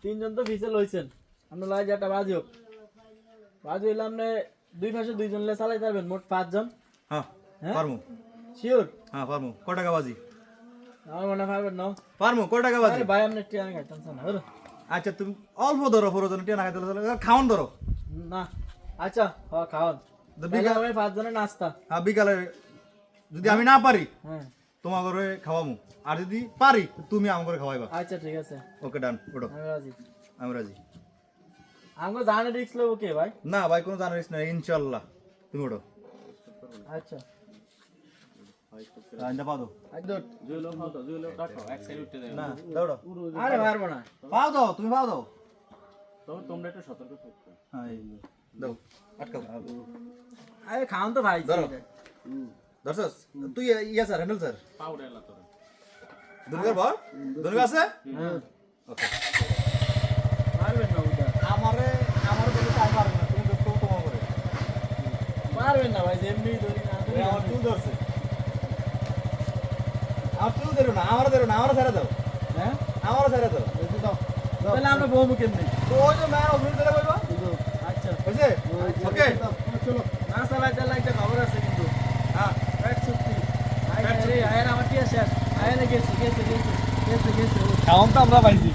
তিনজন তো ফিসেল হইছেন আমরা লাই যেটা বাজি হোক বাজি হইলে আপনি দুই পাশে দুইজন লে চালাই যাবেন মোট 5 জন। হ্যাঁ পারমু। শিওর? হ্যাঁ পারমু। কত টাকা বাজি? আমার মনে পারবেন না। পারমু। কত টাকা বাজি? আরে ভাই আপনি টিয়া খাইতেন না ধরো। আচ্ছা তুমি অল্প ধরো প্রয়োজন টিয়া না খাইতে খাওন ধরো না। আচ্ছা হ্যাঁ খাওয়ান। বিকালে আমি 5 জনের নাস্তা। হ্যাঁ বিকালে যদি আমি না পারি হ্যাঁ তোমার ঘরে খাওয়ামু, আর যদি পারি তুমি আমার ঘরে খাওয়াইবা। আচ্ছা ঠিক আছে। ওকে ডান। ওঠো। আমি রাজি। আমি রাজি। আমগো জানে রিস্ক লব কে ভাই? না ভাই কোনো জানিস না ইনশাআল্লাহ। তুমি ওঠো। আচ্ছা আইন্দা পাও দাও। আইদো জুয়েলো খাও তো, জুয়েলো কাটো, এক সাইড উঠতে দেয় না দাও দাও। আরে মারবো না। পাও দাও, তুমি পাও দাও। তবে তোমরা একটু সতর্ক থাকতে। হ্যাঁ এই দাও। আটকাও। আরে খাওন তো ভাই। ধরো। দর্শস তুই ইয়া স্যার হ্যান্ডেল স্যার পাউডার এলা তোরা। দুর্গার বল দুর্গা আছে। হ্যাঁ ওকে মারবেন না ওটা। আমারে বলে তাই পারবে না, তুমি দেখো তোমার করে মারবেন না ভাই যেমনি ধরি না। আমার চুল ধরছে। আমার চুল ধরো না, আমার ছেড়ে দাও। হ্যাঁ আমার ছেড়ে দাও। এই দাও। তাহলে আমরা বহুমুখ কেমনে? তো ওই যে ম্যান অফিস ধরে বলবা আচ্ছা বুঝছে? ওকে চলো না চালাইতে লাগতে খবর আছে কিন্তু হ্যাঁ এক সত্যি আয় রে আয় আমার টিয়া শেষ আয় রে গেছে খাওয়াম তো আমরা পাইছি।